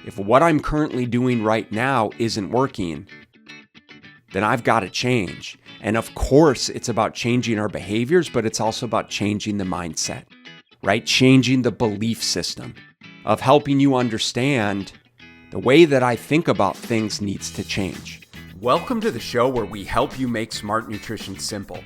if what I'm currently doing right now isn't working, then I've got to change. And of course, it's about changing our behaviors, but it's also about changing the mindset, right? Changing the belief system of helping you understand the way that I think about things needs to change. Welcome to the show where we help you make smart nutrition simple.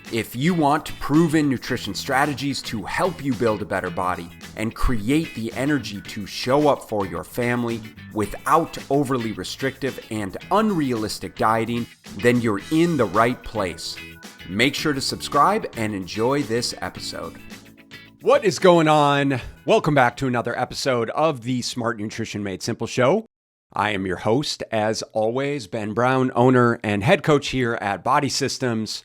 If you want proven nutrition strategies to help you build a better body and create the energy to show up for your family without overly restrictive and unrealistic dieting, then you're in the right place. Make sure to subscribe and enjoy this episode. What is going on? Welcome back to another episode of the Smart Nutrition Made Simple show. I am your host, as always, Ben Brown, owner and head coach here at BodySystems,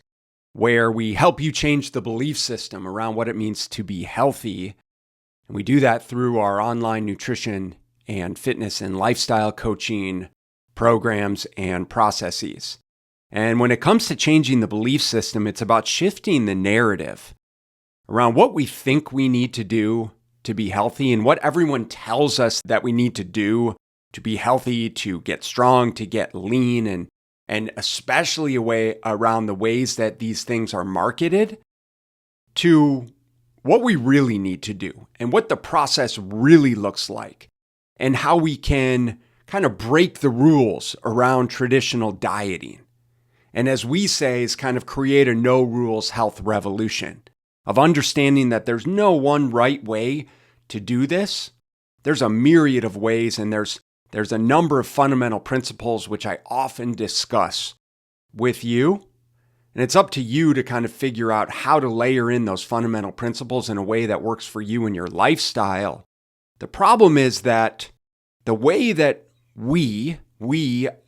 where we help you change the belief system around what it means to be healthy. And we do that through our online nutrition and fitness and lifestyle coaching programs and processes. And when it comes to changing the belief system, it's about shifting the narrative around what we think we need to do to be healthy and what everyone tells us that we need to do to be healthy, to get strong, to get lean, and especially around the ways that these things are marketed, to what we really need to do and what the process really looks like and how we can kind of break the rules around traditional dieting. And as we say, is kind of create a no rules health revolution of understanding that there's no one right way to do this. There's a myriad of ways, and there's a number of fundamental principles which I often discuss with you. And it's up to you to kind of figure out how to layer in those fundamental principles in a way that works for you and your lifestyle. The problem is that the way that we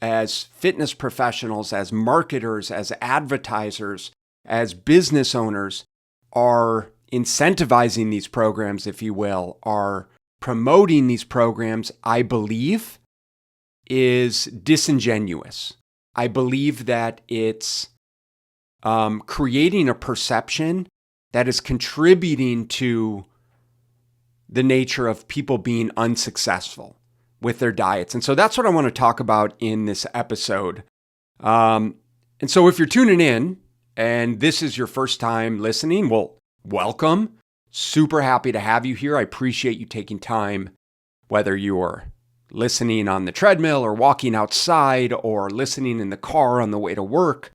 as fitness professionals, as marketers, as advertisers, as business owners are incentivizing these programs, if you will, are promoting these programs, I believe, is disingenuous. I believe that it's creating a perception that is contributing to the nature of people being unsuccessful with their diets. And so that's what I want to talk about in this episode. And so if you're tuning in and this is your first time listening, well, welcome. Super happy to have you here. I appreciate you taking time, whether you're listening on the treadmill or walking outside or listening in the car on the way to work,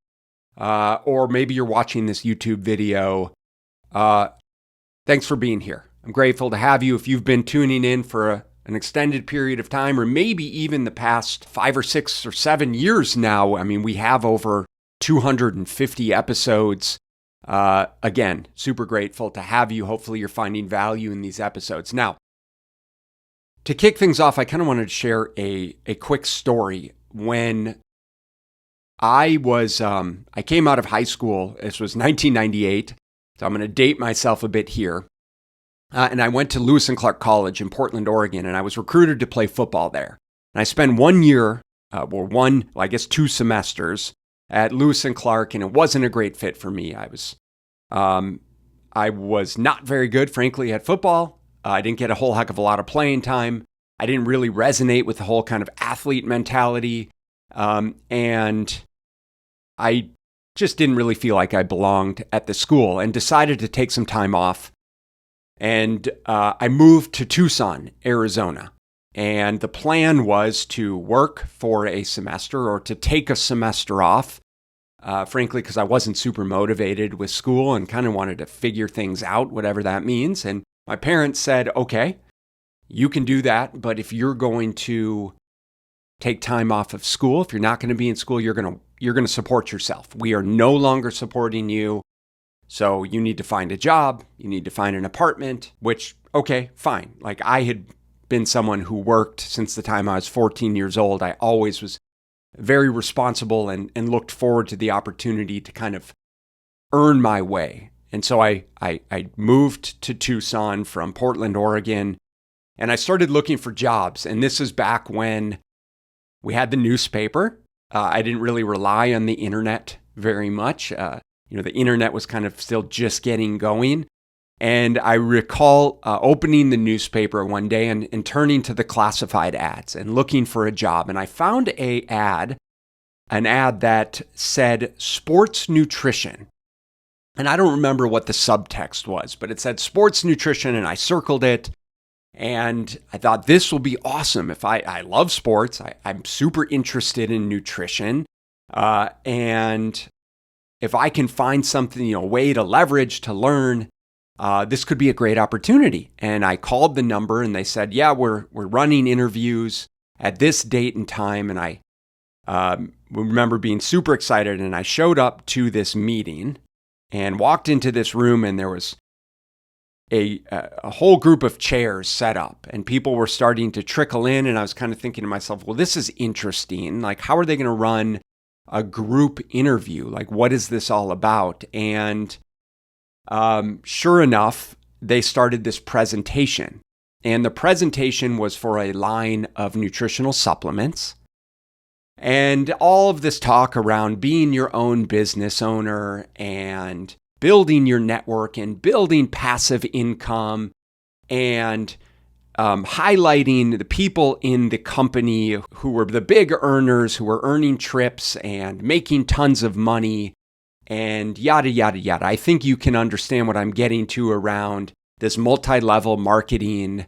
or maybe you're watching this YouTube video. Thanks for being here. I'm grateful to have you. If you've been tuning in for an extended period of time, or maybe even the past 5 or 6 or 7 years now, I mean, we have over 250 episodes. Again, super grateful to have you. Hopefully you're finding value in these episodes. Now, to kick things off, I kind of wanted to share a quick story. When I came out of high school, this was 1998, so I'm going to date myself a bit here. And I went to Lewis and Clark College in Portland, Oregon, and I was recruited to play football there. And I spent 1 year, 2 semesters at Lewis and Clark, and it wasn't a great fit for me. I was not very good, frankly, at football. I didn't get a whole heck of a lot of playing time. I didn't really resonate with the whole kind of athlete mentality. And I just didn't really feel like I belonged at the school and decided to take some time off. And I moved to Tucson, Arizona. And the plan was to work for a semester or to take a semester off, frankly, because I wasn't super motivated with school and kind of wanted to figure things out, whatever that means. And my parents said, okay, you can do that, but if you're going to take time off of school, if you're not going to be in school, you're going to support yourself. We are no longer supporting you. So you need to find a job, you need to find an apartment, which, okay, fine. Like, I had been someone who worked since the time I was 14 years old. I always was very responsible and looked forward to the opportunity to kind of earn my way. And so I moved to Tucson from Portland, Oregon, and I started looking for jobs. And this is back when we had the newspaper. I didn't really rely on the internet very much. The internet was kind of still just getting going. And I recall opening the newspaper one day and turning to the classified ads and looking for a job. And I found an ad that said sports nutrition. And I don't remember what the subtext was, but it said sports nutrition, and I circled it. And I thought, this will be awesome. If I love sports, I'm super interested in nutrition. And if I can find something, a way to leverage, to learn, this could be a great opportunity. And I called the number and they said, yeah, we're running interviews at this date and time. And I remember being super excited, and I showed up to this meeting and walked into this room, and there was a whole group of chairs set up, and people were starting to trickle in. And I was kind of thinking to myself, well, this is interesting. Like, how are they going to run a group interview? Like, what is this all about? And sure enough, they started this presentation. And the presentation was for a line of nutritional supplements. And all of this talk around being your own business owner and building your network and building passive income and highlighting the people in the company who were the big earners, who were earning trips and making tons of money and yada, yada, yada. I think you can understand what I'm getting to around this multi-level marketing,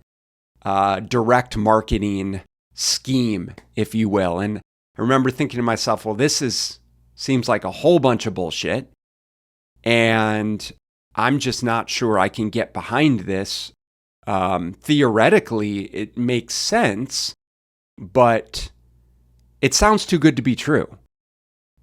direct marketing scheme, if you will. And I remember thinking to myself, well, seems like a whole bunch of bullshit. And I'm just not sure I can get behind this. Theoretically, it makes sense, but it sounds too good to be true.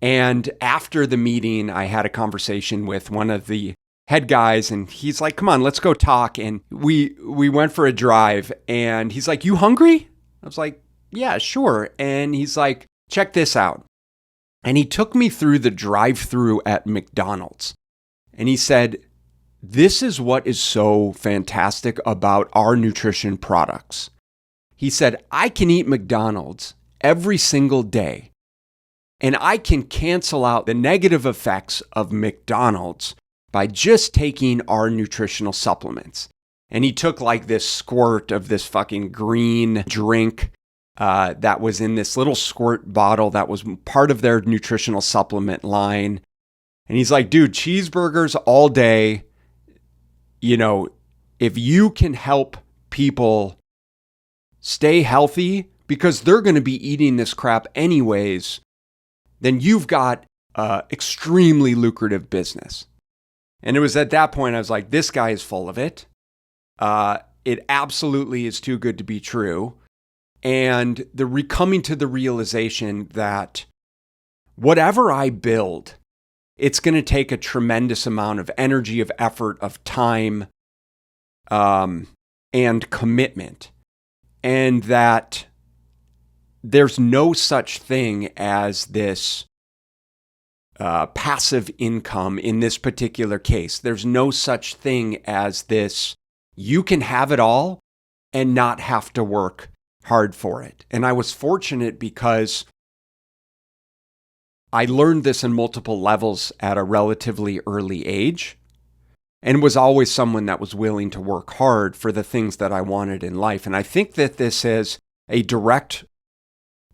And after the meeting, I had a conversation with one of the head guys, and he's like, come on, let's go talk. And we went for a drive, and he's like, you hungry? I was like, yeah, sure. And he's like, check this out. And he took me through the drive-through at McDonald's. And he said, this is what is so fantastic about our nutrition products. He said, I can eat McDonald's every single day, and I can cancel out the negative effects of McDonald's by just taking our nutritional supplements. And he took like this squirt of this fucking green drink that was in this little squirt bottle that was part of their nutritional supplement line. And he's like, dude, cheeseburgers all day. If you can help people stay healthy because they're going to be eating this crap anyways, then you've got extremely lucrative business. And it was at that point I was like, this guy is full of it. It absolutely is too good to be true. And coming to the realization that whatever I build, it's going to take a tremendous amount of energy, of effort, of time, and commitment. And that there's no such thing as this passive income in this particular case. There's no such thing as this, you can have it all and not have to work hard for it. And I was fortunate because I learned this in multiple levels at a relatively early age and was always someone that was willing to work hard for the things that I wanted in life. And I think that this is a direct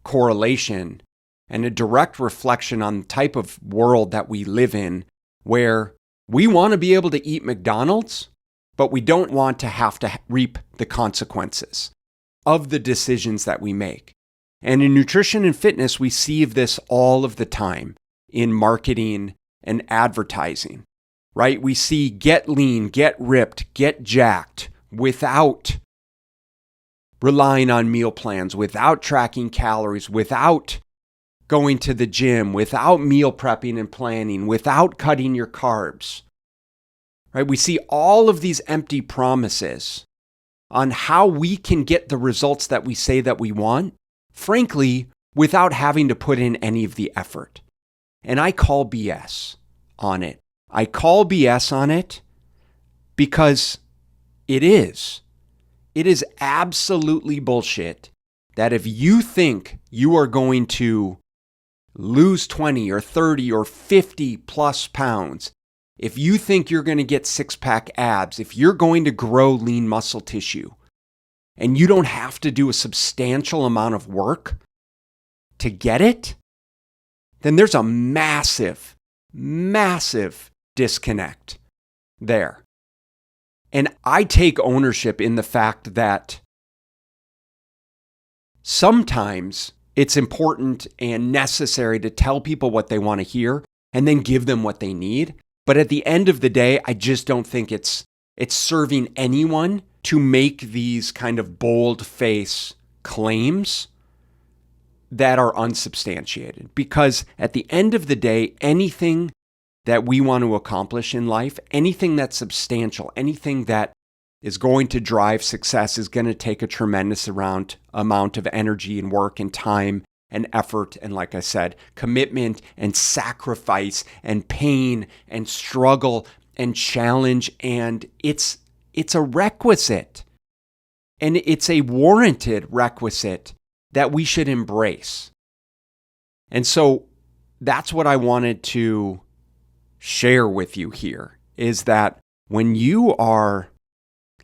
correlation and a direct reflection on the type of world that we live in, where we want to be able to eat McDonald's, but we don't want to have to reap the consequences of the decisions that we make. And in nutrition and fitness, we see this all of the time in marketing and advertising, right? We see get lean, get ripped, get jacked without relying on meal plans, without tracking calories, without going to the gym, without meal prepping and planning, without cutting your carbs, right? We see all of these empty promises on how we can get the results that we say that we want, frankly, without having to put in any of the effort. And I call BS on it. I call BS on it because it is. It is absolutely bullshit that if you think you are going to lose 20 or 30 or 50 plus pounds If you think you're going to get six-pack abs, if you're going to grow lean muscle tissue, and you don't have to do a substantial amount of work to get it, then there's a massive, massive disconnect there. And I take ownership in the fact that sometimes it's important and necessary to tell people what they want to hear and then give them what they need. But at the end of the day, I just don't think it's serving anyone to make these kind of bold-face claims that are unsubstantiated. Because at the end of the day, anything that we want to accomplish in life, anything that's substantial, anything that is going to drive success is going to take a tremendous amount of energy and work and time and effort and, like I said, commitment and sacrifice and pain and struggle and challenge. And it's a requisite, and it's a warranted requisite that we should embrace. And so that's what I wanted to share with you here, is that when you are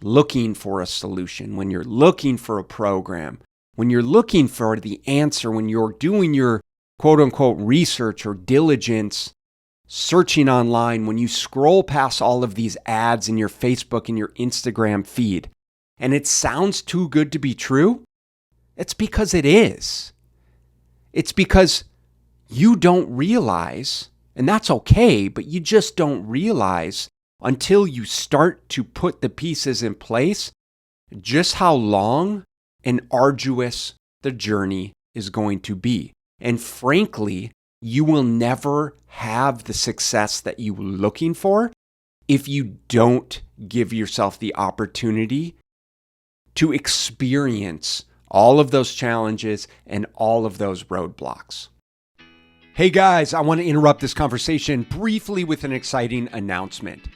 looking for a solution, when you're looking for a program, when you're looking for the answer, when you're doing your quote unquote research or diligence, searching online, when you scroll past all of these ads in your Facebook and your Instagram feed, and it sounds too good to be true, it's because it is. It's because you don't realize, and that's okay, but you just don't realize until you start to put the pieces in place just how long and arduous the journey is going to be. And frankly, you will never have the success that you're looking for if you don't give yourself the opportunity to experience all of those challenges and all of those roadblocks. Hey guys, I want to interrupt this conversation briefly with an exciting announcement.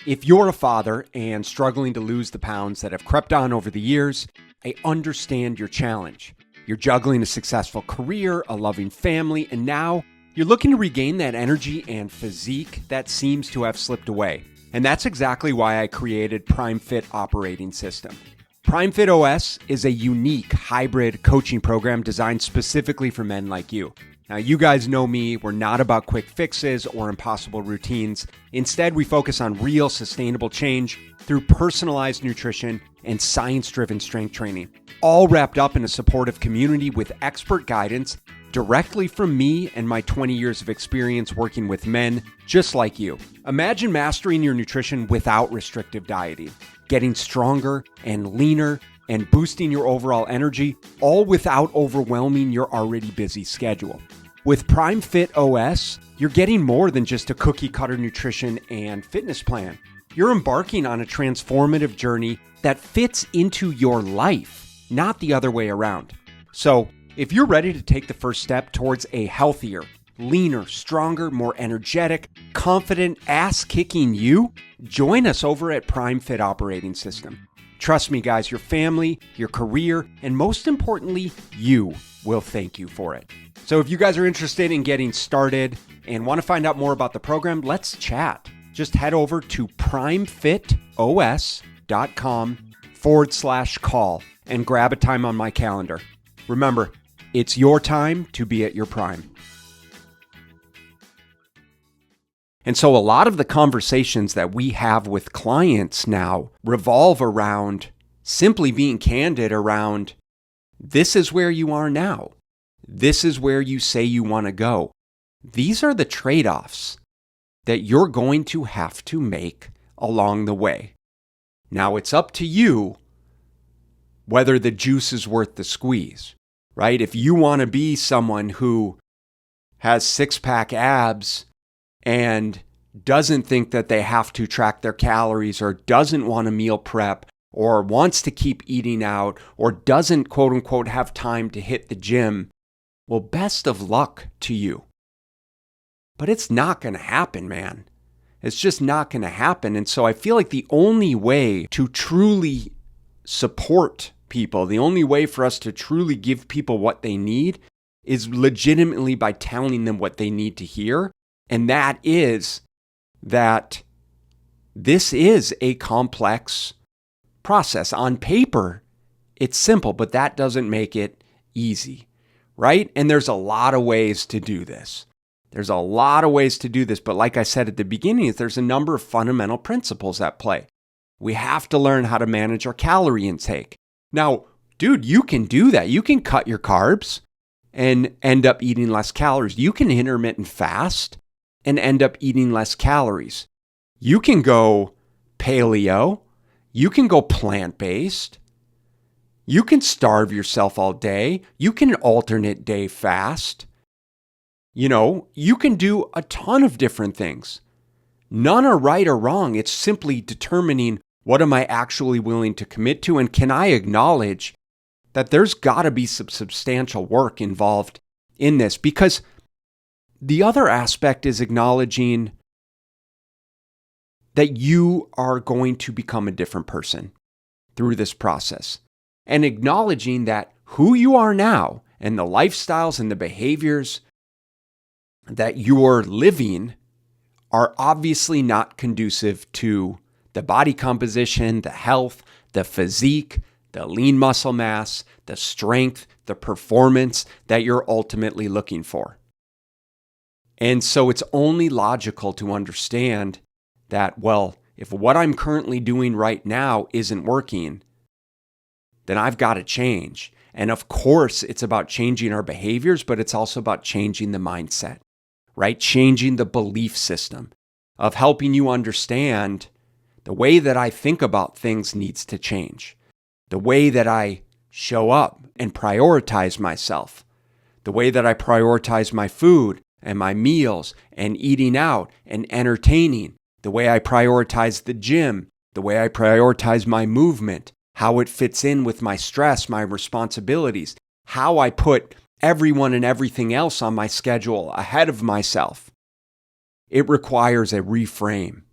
If you're a father and struggling to lose the pounds that have crept on over the years, I understand your challenge. You're juggling a successful career, a loving family, and now you're looking to regain that energy and physique that seems to have slipped away. And that's exactly why I created Prime Fit Operating System. Prime Fit OS is a unique hybrid coaching program designed specifically for men like you. Now, you guys know me, we're not about quick fixes or impossible routines. Instead, we focus on real sustainable change through personalized nutrition and science-driven strength training, all wrapped up in a supportive community with expert guidance directly from me and my 20 years of experience working with men just like you. Imagine mastering your nutrition without restrictive dieting, getting stronger and leaner, and boosting your overall energy, all without overwhelming your already busy schedule. With Prime Fit OS, you're getting more than just a cookie-cutter nutrition and fitness plan. You're embarking on a transformative journey that fits into your life, not the other way around. So, if you're ready to take the first step towards a healthier, leaner, stronger, more energetic, confident, ass-kicking you, join us over at Prime Fit Operating System. Trust me, guys, your family, your career, and most importantly, you will thank you for it. So if you guys are interested in getting started and want to find out more about the program, let's chat. Just head over to primefitos.com/call and grab a time on my calendar. Remember, it's your time to be at your prime. And so a lot of the conversations that we have with clients now revolve around simply being candid around, this is where you are now. This is where you say you want to go. These are the trade-offs that you're going to have to make along the way. Now it's up to you whether the juice is worth the squeeze, right? If you want to be someone who has six-pack abs and doesn't think that they have to track their calories or doesn't want to meal prep or wants to keep eating out or doesn't quote unquote have time to hit the gym, well, best of luck to you. But it's not going to happen, man. It's just not going to happen. And so I feel like the only way to truly support people, the only way for us to truly give people what they need is legitimately by telling them what they need to hear. And that is that this is a complex process. On paper, it's simple, but that doesn't make it easy, right? And there's a lot of ways to do this. But like I said at the beginning, there's a number of fundamental principles at play. We have to learn how to manage our calorie intake. Now, dude, you can do that. You can cut your carbs and end up eating less calories. You can intermittent fast and end up eating less calories. You can go paleo. You can go plant-based. You can starve yourself all day. You can alternate day fast. You can do a ton of different things. None are right or wrong. It's simply determining what am I actually willing to commit to, and can I acknowledge that there's got to be some substantial work involved in this? Because the other aspect is acknowledging that you are going to become a different person through this process, and acknowledging that who you are now and the lifestyles and the behaviors that you're living are obviously not conducive to the body composition, the health, the physique, the lean muscle mass, the strength, the performance that you're ultimately looking for. And so it's only logical to understand that, well, if what I'm currently doing right now isn't working, then I've got to change. And of course, it's about changing our behaviors, but it's also about changing the mindset, right? Changing the belief system of helping you understand the way that I think about things needs to change. The way that I show up and prioritize myself. The way that I prioritize my food and my meals and eating out and entertaining. The way I prioritize the gym. The way I prioritize my movement. How it fits in with my stress, my responsibilities. How I put everyone and everything else on my schedule ahead of myself. It requires a reframe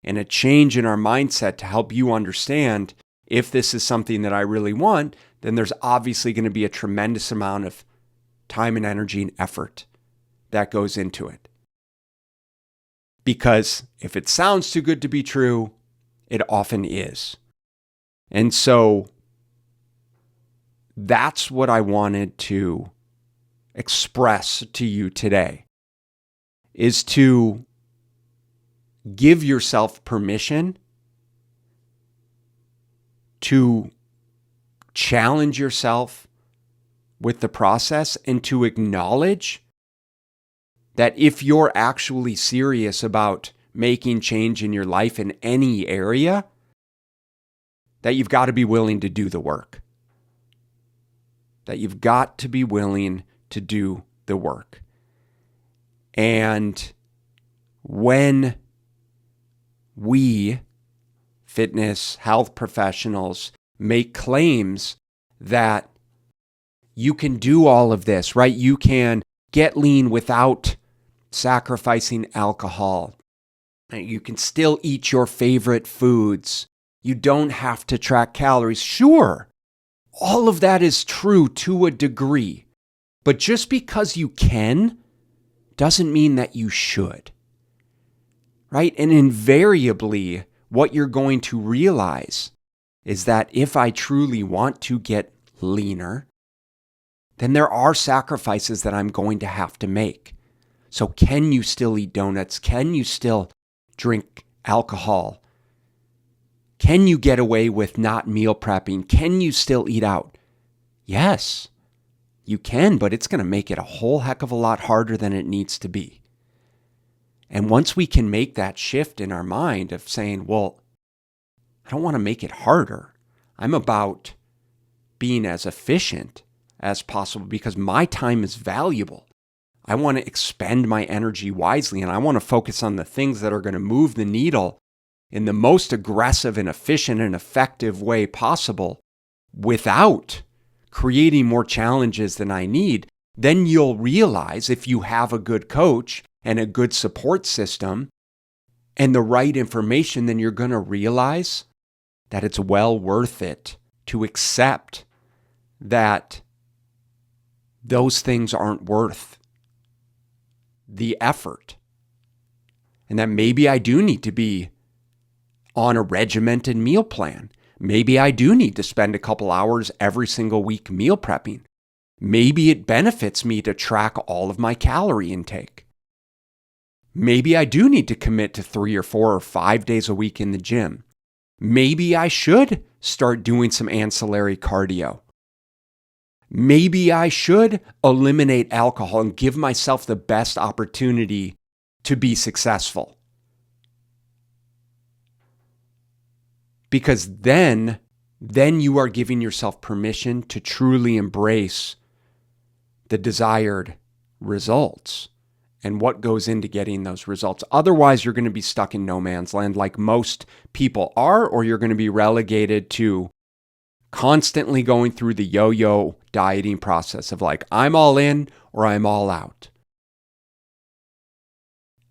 and a change in our mindset to help you understand if this is something that I really want, then there's obviously going to be a tremendous amount of time and energy and effort that goes into it. Because if it sounds too good to be true, it often is. And so that's what I wanted to express to you today, is to give yourself permission to challenge yourself with the process, and to acknowledge that if you're actually serious about making change in your life in any area, that you've got to be willing to do the work. That you've got to be willing to do the work. And when we, fitness, health professionals, make claims that you can do all of this, right? You can get lean without sacrificing alcohol. You can still eat your favorite foods. You don't have to track calories. Sure, all of that is true to a degree. But just because you can doesn't mean that you should, right? And invariably, what you're going to realize is that if I truly want to get leaner, then there are sacrifices that I'm going to have to make. So can you still eat donuts? Can you still drink alcohol? Can you get away with not meal prepping? Can you still eat out? Yes, you can, but it's going to make it a whole heck of a lot harder than it needs to be. And once we can make that shift in our mind of saying, well, I don't want to make it harder. I'm about being as efficient as possible because my time is valuable. I want to expend my energy wisely, and I want to focus on the things that are going to move the needle in the most aggressive and efficient and effective way possible without creating more challenges than I need. Then you'll realize, if you have a good coach and a good support system and the right information, then you're going to realize that it's well worth it to accept that those things aren't worth the effort. And that maybe I do need to be on a regimented meal plan. Maybe I do need to spend a couple hours every single week meal prepping. Maybe it benefits me to track all of my calorie intake. Maybe I do need to commit to 3 or 4 or 5 days a week in the gym. Maybe I should start doing some ancillary cardio. Maybe I should eliminate alcohol and give myself the best opportunity to be successful. Because then you are giving yourself permission to truly embrace the desired results and what goes into getting those results. Otherwise, you're going to be stuck in no man's land like most people are, or you're going to be relegated to constantly going through the yo-yo dieting process of like, I'm all in or I'm all out.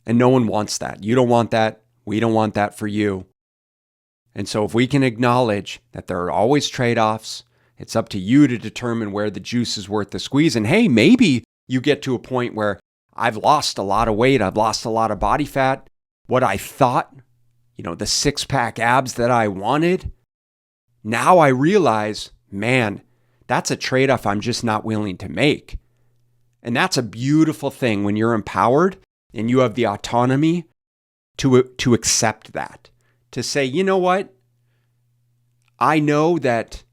And no one wants that. You don't want that. We don't want that for you. And so if we can acknowledge that there are always trade-offs, it's up to you to determine where the juice is worth the squeeze. And hey, maybe you get to a point where I've lost a lot of weight. I've lost a lot of body fat. What I thought, the 6-pack abs that I wanted, now I realize, man, that's a trade-off I'm just not willing to make. And that's a beautiful thing when you're empowered and you have the autonomy to accept that. To say, you know what? I know that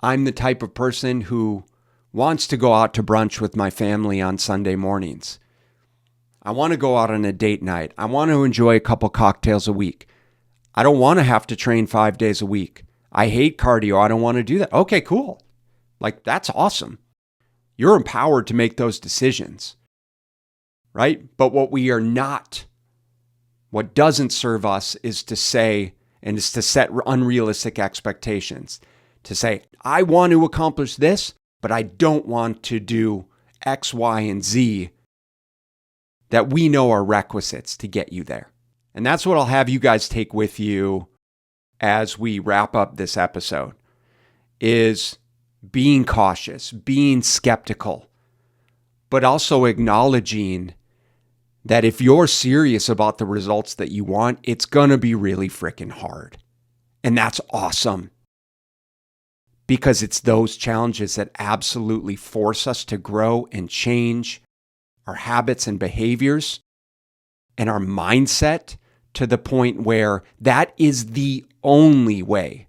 I'm the type of person who wants to go out to brunch with my family on Sunday mornings. I want to go out on a date night. I want to enjoy a couple cocktails a week. I don't want to have to train 5 days a week. I hate cardio. I don't want to do that. Okay, cool. Like, that's awesome. You're empowered to make those decisions, right? But what doesn't serve us is to say, and is to set unrealistic expectations. To say, I want to accomplish this, but I don't want to do X, Y, and Z that we know are requisites to get you there. And that's what I'll have you guys take with you as we wrap up this episode, is being cautious, being skeptical, but also acknowledging that if you're serious about the results that you want, it's going to be really freaking hard. And that's awesome. Because it's those challenges that absolutely force us to grow and change our habits and behaviors and our mindset to the point where that is the only way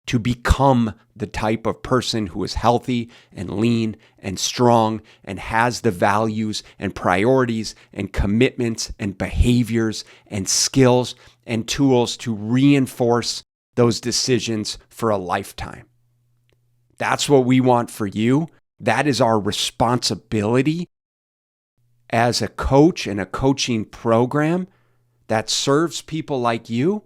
to become the type of person who is healthy and lean and strong and has the values and priorities and commitments and behaviors and skills and tools to reinforce those decisions for a lifetime. That's what we want for you. That is our responsibility as a coach and a coaching program that serves people like you,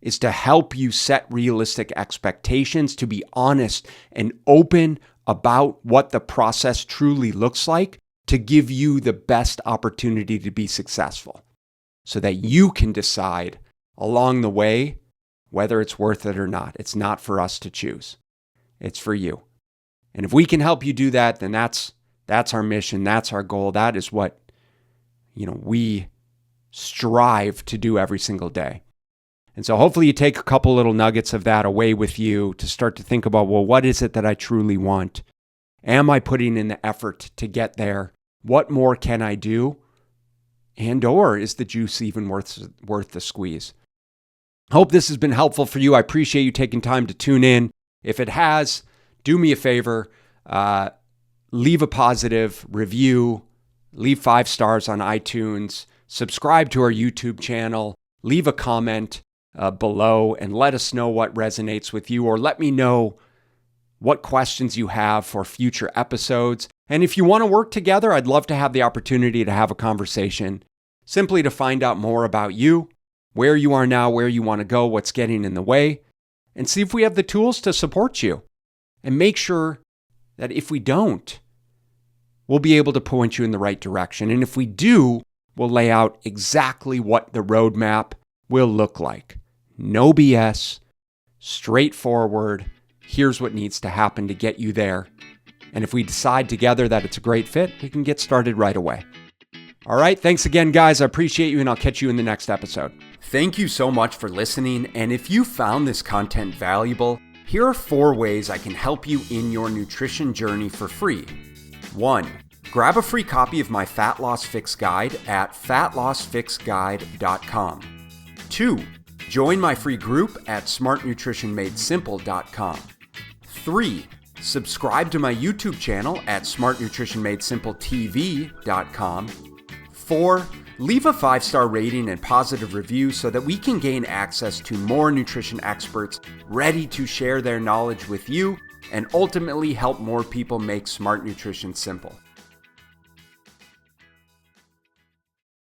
is to help you set realistic expectations, to be honest and open about what the process truly looks like, to give you the best opportunity to be successful so that you can decide along the way whether it's worth it or not. It's not for us to choose. It's for you. And if we can help you do that, then that's our mission. That's our goal. That is what, we strive to do every single day. And so hopefully you take a couple little nuggets of that away with you to start to think about, well, what is it that I truly want? Am I putting in the effort to get there? What more can I do? And or is the juice even worth the squeeze? Hope this has been helpful for you. I appreciate you taking time to tune in. If it has, do me a favor, leave a positive review, leave 5 stars on iTunes, subscribe to our YouTube channel, leave a comment below and let us know what resonates with you, or let me know what questions you have for future episodes. And if you want to work together, I'd love to have the opportunity to have a conversation, simply to find out more about you, where you are now, where you want to go, what's getting in the way, and see if we have the tools to support you. And make sure that if we don't, we'll be able to point you in the right direction. And if we do, we'll lay out exactly what the roadmap will look like. No BS, straightforward. Here's what needs to happen to get you there. And if we decide together that it's a great fit, we can get started right away. All right. Thanks again, guys. I appreciate you, and I'll catch you in the next episode. Thank you so much for listening, and if you found this content valuable, here are 4 ways I can help you in your nutrition journey for free. 1. Grab a free copy of my Fat Loss Fix Guide at fatlossfixguide.com. 2. Join my free group at smartnutritionmadesimple.com. 3. Subscribe to my YouTube channel at smartnutritionmadesimpletv.com. 4. Leave a 5-star rating and positive review so that we can gain access to more nutrition experts ready to share their knowledge with you and ultimately help more people make smart nutrition simple.